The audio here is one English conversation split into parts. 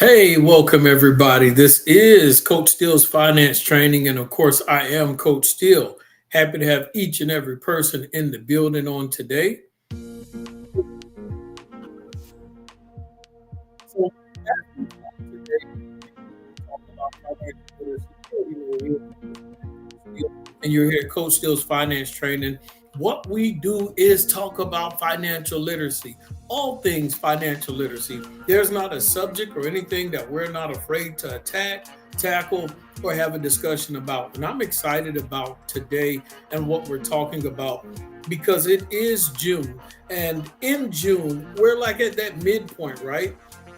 Hey, welcome everybody. This is Coach Steele's Finance Training, and of course, I am Coach Steele. Happy to have each and every person in the building on today. So, as we talk today, we talk about financial literacy. And you're here, Coach Steele's Finance Training. What we do is talk about financial literacy, all things financial literacy. There's not a subject or anything that we're not afraid to attack, tackle, or have a discussion about. And I'm excited about today and what we're talking about because it is June. And in June, we're like at that midpoint, right?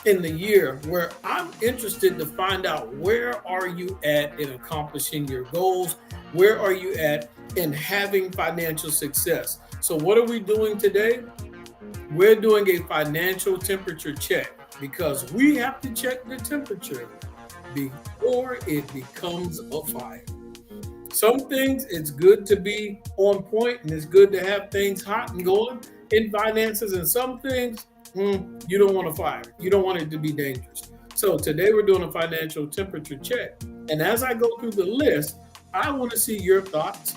In the year where I'm interested to find out where are you at in accomplishing your goals? Where are you at in having financial success? So what are we doing today? We're doing a financial temperature check because we have to check the temperature before it becomes a fire. Some things it's good to be on point and it's good to have things hot and going in finances, and some things you don't want to fire. You don't want it to be dangerous. So today we're doing a financial temperature check. And as I go through the list, I want to see your thoughts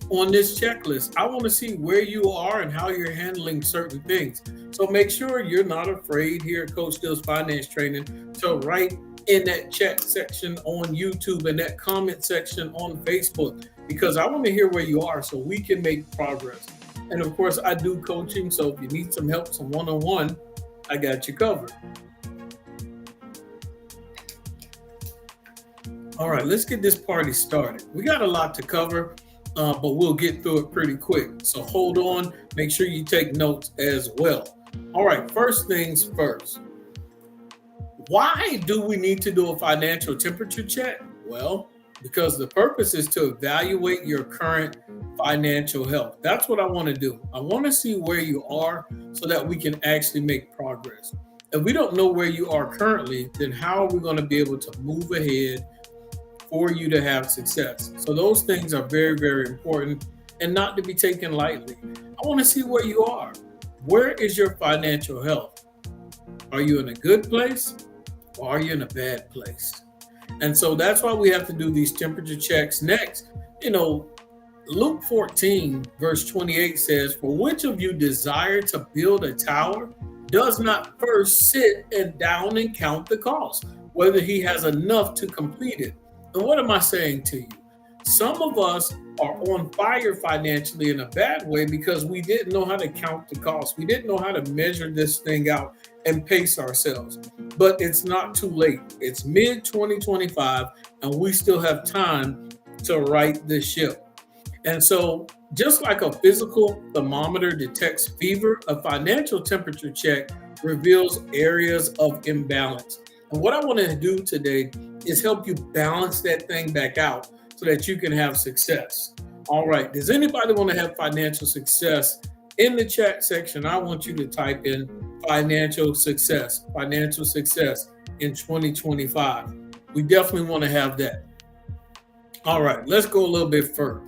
on this checklist. I want to see where you are and how you're handling certain things. So make sure you're not afraid here at Coach Steele's Finance Training to write in that chat section on YouTube and that comment section on Facebook, because I want to hear where you are so we can make progress. And of course, I do coaching. So if you need some help, some one-on-one, I got you covered. All right, let's get this party started. We got a lot to cover, but we'll get through it pretty quick. So hold on, make sure you take notes as well. All right, first things first. Why do we need to do a financial temperature check? Well, because the purpose is to evaluate your current financial health. That's what I want to do. I want to see where you are so that we can actually make progress. If we don't know where you are currently, then how are we going to be able to move ahead for you to have success? So those things are very, very important and not to be taken lightly. I want to see where you are. Where is your financial health? Are you in a good place or are you in a bad place? And so that's why we have to do these temperature checks. Next, Luke 14, verse 28 says, "For which of you desire to build a tower does not first sit and down and count the cost, whether he has enough to complete it?" And what am I saying to you? Some of us are on fire financially in a bad way because we didn't know how to count the cost. We didn't know how to measure this thing out and pace ourselves. But it's not too late. It's mid-2025, and we still have time to right this ship. And so just like a physical thermometer detects fever, a financial temperature check reveals areas of imbalance. And what I want to do today is help you balance that thing back out so that you can have success. All right. Does anybody want to have financial success? In the chat section, I want you to type in financial success in 2025. We definitely want to have that. All right. Let's go a little bit further.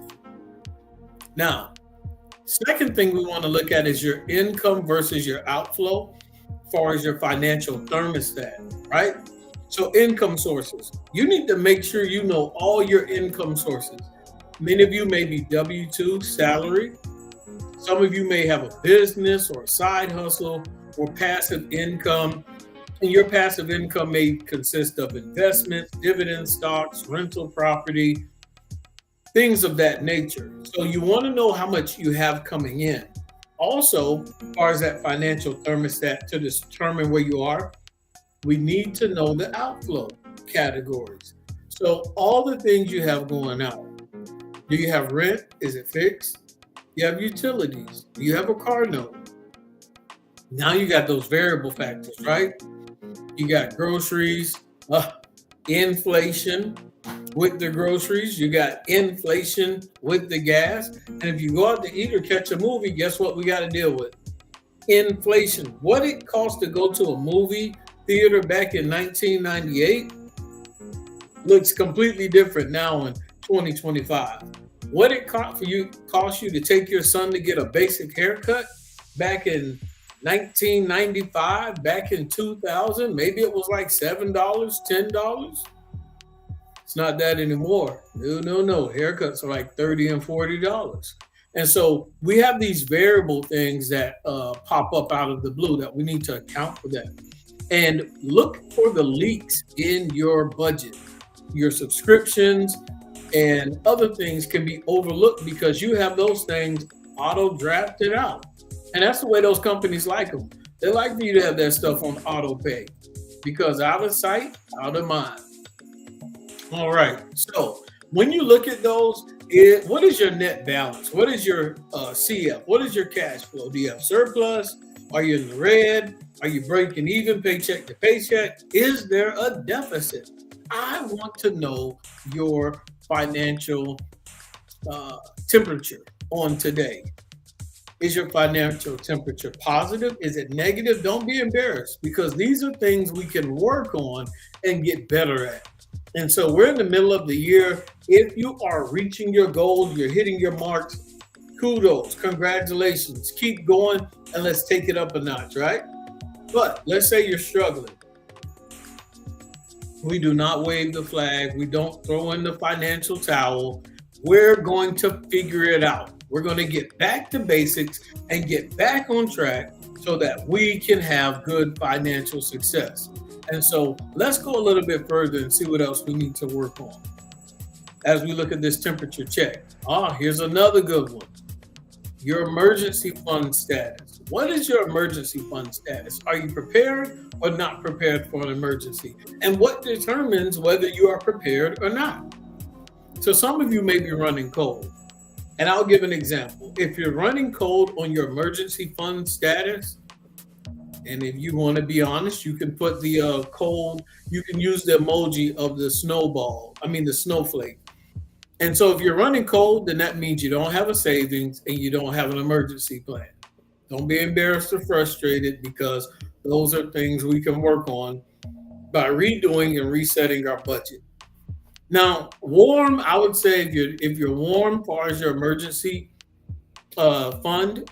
Now, second thing we want to look at is your income versus your outflow as far as your financial thermostat, right? So income sources, you need to make sure you know all your income sources. Many of you may be W-2 salary. Some of you may have a business or a side hustle or passive income. And your passive income may consist of investments, dividends, stocks, rental property, things of that nature. So you want to know how much you have coming in. Also, as far as that financial thermostat to determine where you are, we need to know the outflow categories. So all the things you have going out. Do you have rent? Is it fixed? You have utilities. Do you have a car note? Now you got those variable factors, right? You got groceries, inflation with the groceries. You got inflation with the gas. And if you go out to eat or catch a movie, guess what we got to deal with? Inflation. What it cost to go to a movie theater back in 1998 looks completely different now in 2025. What it cost you to take your son to get a basic haircut back in 1995, back in 2000, maybe it was like $7, $10. It's not that anymore. No. Haircuts are like $30 and $40. And so we have these variable things that pop up out of the blue that we need to account for that. And look for the leaks in your budget. Your subscriptions and other things can be overlooked because you have those things auto drafted out. And that's the way those companies like them. They like for you to have that stuff on auto pay because out of sight, out of mind. All right. So when you look at those, what is your net balance? What is your CF? What is your cash flow? Do you have surplus? Are you in the red? Are you breaking even paycheck to paycheck? Is there a deficit? I want to know your financial temperature on today. Is your financial temperature positive? Is it negative? Don't be embarrassed because these are things we can work on and get better at. And so we're in the middle of the year. If you are reaching your goals, you're hitting your marks, kudos, congratulations, keep going, and let's take it up a notch, right? But let's say you're struggling. We do not wave the flag. We don't throw in the financial towel. We're going to figure it out. We're going to get back to basics and get back on track so that we can have good financial success. And so let's go a little bit further and see what else we need to work on as we look at this temperature check. Here's another good one. Your emergency fund status. What is your emergency fund status? Are you prepared or not prepared for an emergency? And what determines whether you are prepared or not? So some of you may be running cold. And I'll give an example. If you're running cold on your emergency fund status, and if you want to be honest, you can put the cold, you can use the emoji of the the snowflake. And so if you're running cold, then that means you don't have a savings and you don't have an emergency plan. Don't be embarrassed or frustrated because those are things we can work on by redoing and resetting our budget. Now, warm, I would say if you're warm as far as your emergency fund,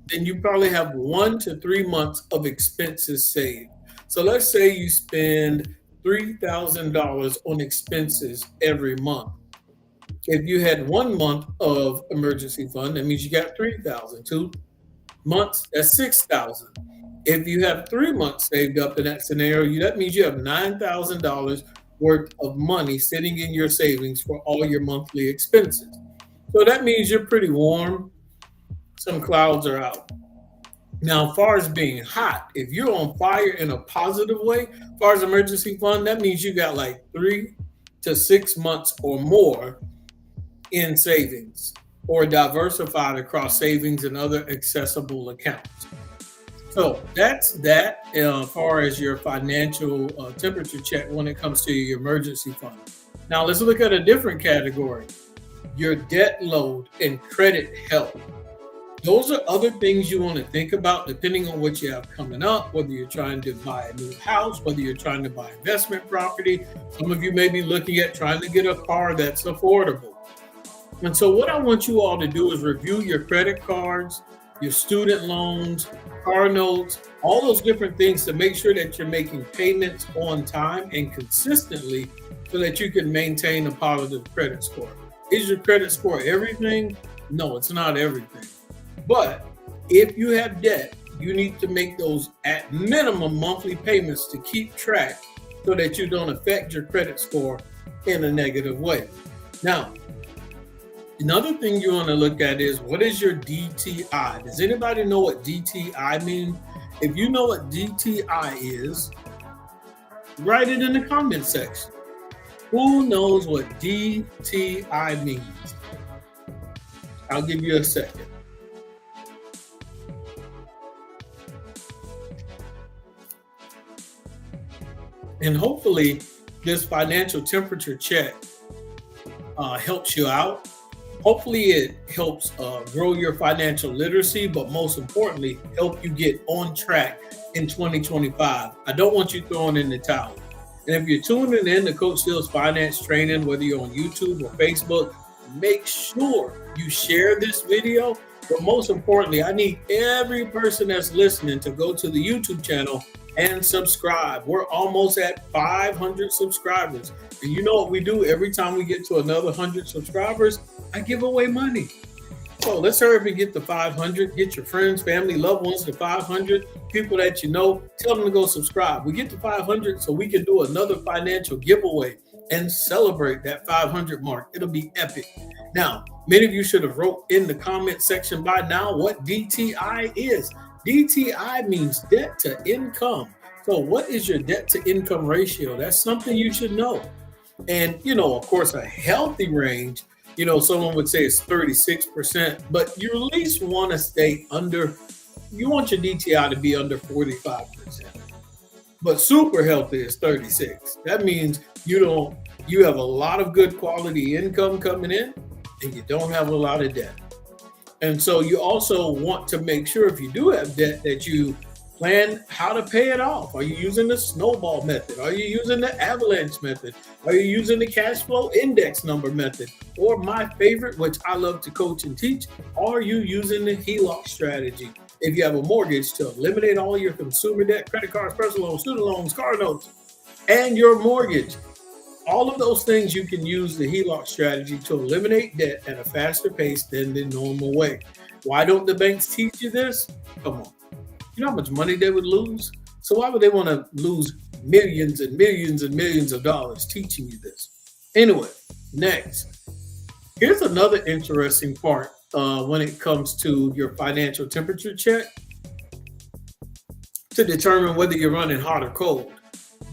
then you probably have 1 to 3 months of expenses saved. So let's say you spend $3,000 on expenses every month. If you had 1 month of emergency fund, that means you got 3,000. 2 months, that's 6,000. If you have 3 months saved up in that scenario, that means you have $9,000 worth of money sitting in your savings for all your monthly expenses. So that means you're pretty warm. Some clouds are out. Now, as far as being hot, if you're on fire in a positive way, as far as emergency fund, that means you got like 3 to 6 months or more in savings or diversified across savings and other accessible accounts. So that's that as far as your financial temperature check when it comes to your emergency fund. Now let's look at a different category, your debt load and credit health. Those are other things you want to think about depending on what you have coming up, whether you're trying to buy a new house, whether you're trying to buy investment property. Some of you may be looking at trying to get a car that's affordable. And so what I want you all to do is review your credit cards, your student loans, car notes, all those different things to make sure that you're making payments on time and consistently so that you can maintain a positive credit score. Is your credit score everything? No, it's not everything. But if you have debt, you need to make those at minimum monthly payments to keep track so that you don't affect your credit score in a negative way. Now, another thing you want to look at is what is your DTI? Does anybody know what DTI means? If you know what DTI is, write it in the comment section. Who knows what DTI means? I'll give you a second. And hopefully this financial temperature check helps you out. Hopefully it helps grow your financial literacy, but most importantly, help you get on track in 2025. I don't want you throwing in the towel. And if you're tuning in to Coach Steele's Finance Training, whether you're on YouTube or Facebook, make sure you share this video But most importantly, I need every person that's listening to go to the YouTube channel and subscribe. We're almost at 500 subscribers. And you know what we do every time we get to another 100 subscribers? I give away money. So let's hurry up and get to 500. Get your friends, family, loved ones to 500. People that you know, tell them to go subscribe. We get to 500 so we can do another financial giveaway and celebrate that 500 mark. It'll be epic. Now, many of you should have wrote in the comment section by now what DTI is. DTI means debt to income. So what is your debt to income ratio? That's something you should know. And, of course, a healthy range, someone would say it's 36%, but you at least want to stay under, you want your DTI to be under 45%. But super healthy is 36. That means you have a lot of good quality income coming in and you don't have a lot of debt. And so you also want to make sure if you do have debt that you plan how to pay it off. Are you using the Snowball method? Are you using the avalanche method? Are you using the cash flow index number method? Or my favorite, which I love to coach and teach, are you using the HELOC strategy? If you have a mortgage, to eliminate all your consumer debt, credit cards, personal loans, student loans, car notes, and your mortgage. All of those things you can use the HELOC strategy to eliminate debt at a faster pace than the normal way. Why don't the banks teach you this? Come on. You know how much money they would lose? So why would they want to lose millions and millions and millions of dollars teaching you this? Anyway, next. Here's another interesting part when it comes to your financial temperature check to determine whether you're running hot or cold.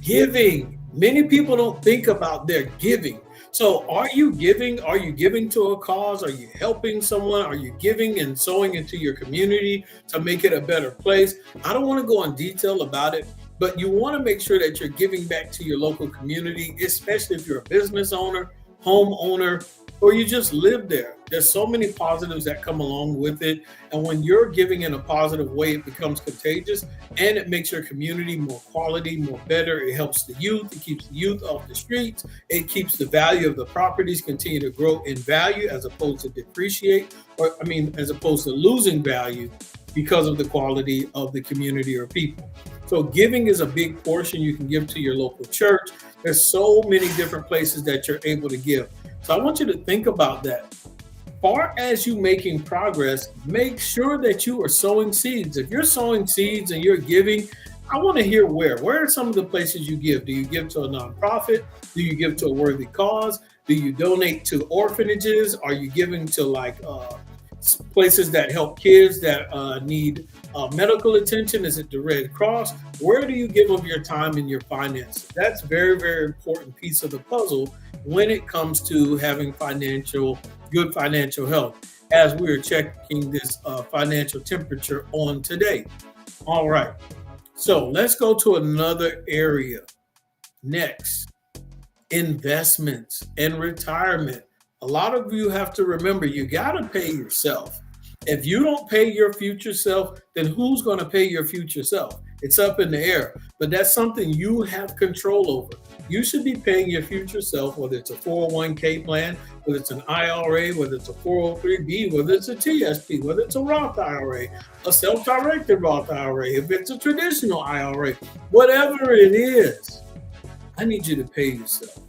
Giving. Many people don't think about their giving. So are you giving? Are you giving to a cause? Are you helping someone? Are you giving and sowing into your community to make it a better place? I don't want to go in detail about it, but you want to make sure that you're giving back to your local community, especially if you're a business owner, homeowner, or you just live there. There's so many positives that come along with it. And when you're giving in a positive way, it becomes contagious and it makes your community more quality, more better. It helps the youth. It keeps the youth off the streets. It keeps the value of the properties continue to grow in value as opposed to depreciate, as opposed to losing value because of the quality of the community or people. So giving is a big portion. You can give to your local church. There's so many different places that you're able to give. So I want you to think about that. Far as you making progress, make sure that you are sowing seeds. If you're sowing seeds and you're giving, I want to hear where. Where are some of the places you give? Do you give to a nonprofit? Do you give to a worthy cause? Do you donate to orphanages? Are you giving to places that help kids that need medical attention? Is it the Red Cross? Where do you give of your time and your finances? That's very, very important piece of the puzzle when it comes to having good financial health, as we are checking this financial temperature on today. All right, so let's go to another area. Next, investments and retirement. A lot of you have to remember, you got to pay yourself. If you don't pay your future self, then who's going to pay your future self? It's up in the air, but that's something you have control over. You should be paying your future self, whether it's a 401k plan, whether it's an IRA, whether it's a 403b, whether it's a TSP, whether it's a Roth IRA, a self-directed Roth IRA, if it's a traditional IRA, whatever it is, I need you to pay yourself.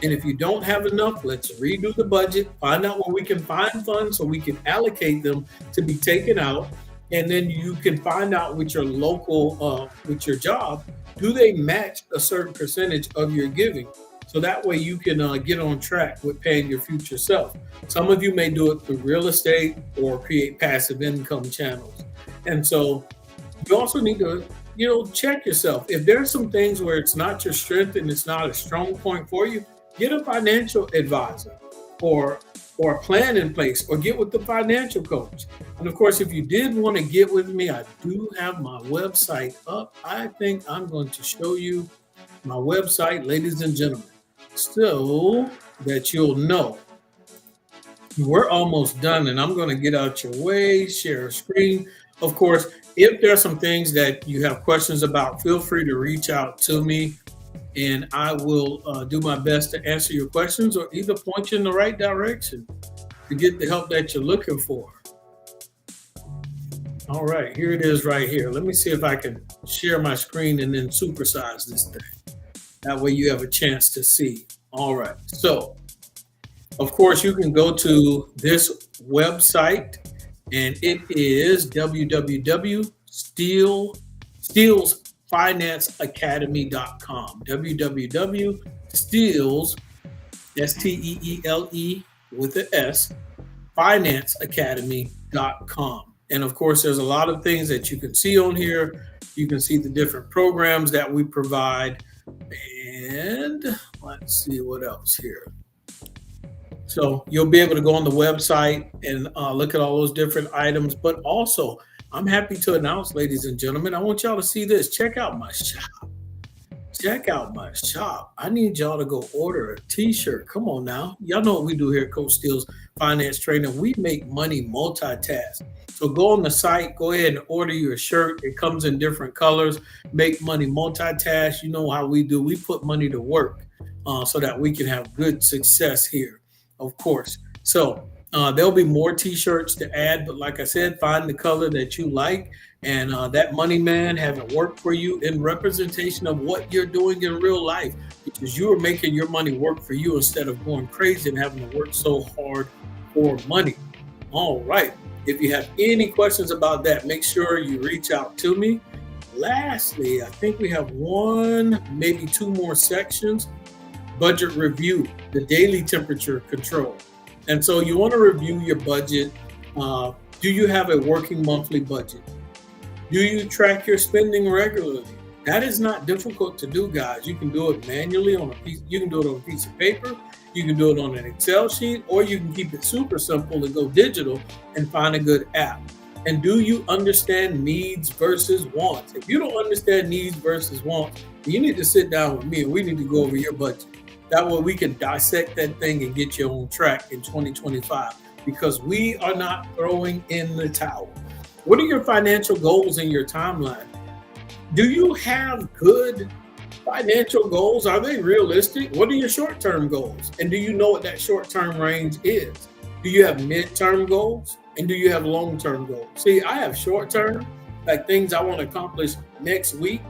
And if you don't have enough, let's redo the budget, find out where we can find funds so we can allocate them to be taken out. And then you can find out with your local, with your job, do they match a certain percentage of your giving? So that way you can get on track with paying your future self. Some of you may do it through real estate or create passive income channels. And so you also need to, check yourself. If there's some things where it's not your strength and it's not a strong point for you, get a financial advisor or a plan in place, or get with the financial coach. And of course, if you did want to get with me, I do have my website up. I think I'm going to show you my website, ladies and gentlemen, so that you'll know. We're almost done, and I'm going to get out your way, share a screen. Of course, if there are some things that you have questions about, feel free to reach out to me, and I will do my best to answer your questions or either point you in the right direction to get the help that you're looking for. All right, here it is right here. Let me see if I can share my screen and then supersize this thing. That way you have a chance to see. All right. So, of course, you can go to this website, and it is www.steelsfinanceacademy.com. www.steels, STEELE with the S, financeacademy.com. And of course, there's a lot of things that you can see on here. You can see the different programs that we provide. And let's see what else here. So you'll be able to go on the website and look at all those different items. But also, I'm happy to announce, ladies and gentlemen, I want y'all to see this. Check out my shop. Check out my shop. I need y'all to go order a t-shirt. Come on now. Y'all know what we do here at Coach Steele's Finance Training. We make money multitask. So go on the site, go ahead and order your shirt. It comes in different colors. Make money multitask. You know how we do. We put money to work so that we can have good success here, of course. So there'll be more t-shirts to add. But like I said, find the color that you like. And that money man having worked for you in representation of what you're doing in real life, because you are making your money work for you instead of going crazy and having to work so hard for money. All right. If you have any questions about that, make sure you reach out to me. Lastly, I think we have one, maybe two more sections. Budget review, the daily temperature control. And so you want to review your budget. Do you have a working monthly budget? Do you track your spending regularly? That is not difficult to do, guys. You can do it manually on a piece. You can do it on a piece of paper. You can do it on an Excel sheet, or you can keep it super simple and go digital and find a good app. And do you understand needs versus wants? If you don't understand needs versus wants, you need to sit down with me and we need to go over your budget. That way we can dissect that thing and get you on track in 2025, because we are not throwing in the towel. What are your financial goals in your timeline? Do you have good financial goals? Are they realistic? What are your short-term goals? And do you know what that short-term range is? Do you have mid-term goals? And do you have long-term goals? See, I have short-term, like things I want to accomplish next week.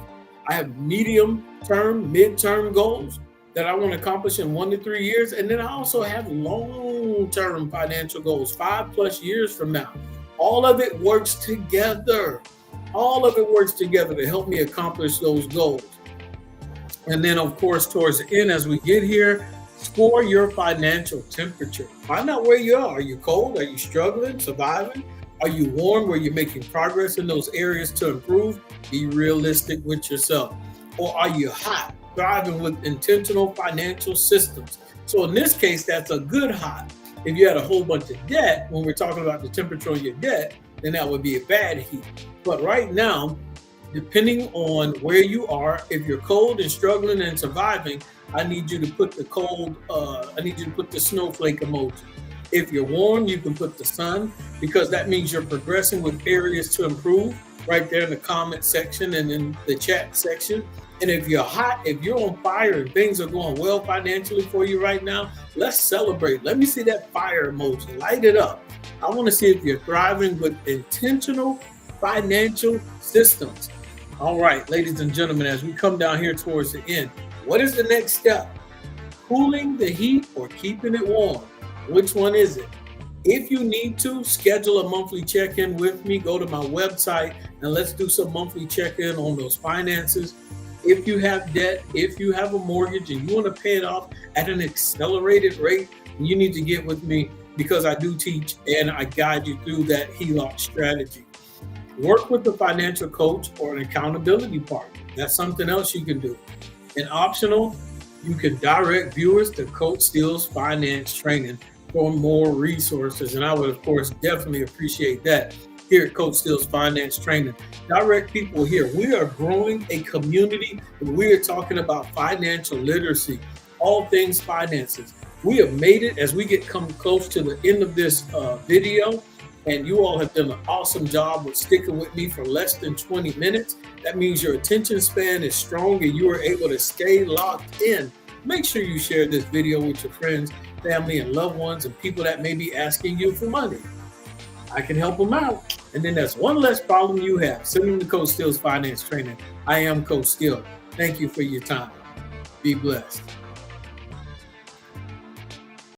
I have medium-term, mid-term goals that I want to accomplish in 1 to 3 years. And then I also have long-term financial goals, 5+ years from now. All of it works together. All of it works together to help me accomplish those goals. And then, of course, towards the end, as we get here, score your financial temperature. Find out where you are. Are you cold? Are you struggling, surviving? Are you warm, where you're making progress in those areas to improve? Be realistic with yourself. Or are you hot, thriving with intentional financial systems? So in this case, that's a good hot. If you had a whole bunch of debt, when we're talking about the temperature on your debt, then that would be a bad heat. But right now, depending on where you are, if you're cold and struggling and surviving, I need you to put the snowflake emoji. If you're warm, you can put the sun, because that means you're progressing with areas to improve right there in the comment section and in the chat section. And if you're hot, if you're on fire and things are going well financially for you right now, let's celebrate. Let me see that fire emoji. Light it up. I want to see if you're thriving with intentional financial systems. All right, ladies and gentlemen, as we come down here towards the end, what is the next step? Cooling the heat or keeping it warm? Which one is it? If you need to schedule a monthly check-in with me, go to my website and let's do some monthly check-in on those finances. If you have debt, if you have a mortgage and you want to pay it off at an accelerated rate, you need to get with me, because I do teach and I guide you through that HELOC strategy. Work with a financial coach or an accountability partner. That's something else you can do. And optional, you can direct viewers to Coach Steele's Finance Training for more resources. And I would, of course, definitely appreciate that here at Coach Steele's Finance Training. Direct people here. We are growing a community, and we are talking about financial literacy, all things finances. We have made it as we come close to the end of this video. And you all have done an awesome job with sticking with me for less than 20 minutes. That means your attention span is strong and you are able to stay locked in. Make sure you share this video with your friends, family, and loved ones, and people that may be asking you for money. I can help them out. And then that's one less problem you have. Send them to Coach Steele's Finance Training. I am Coach Steele. Thank you for your time. Be blessed.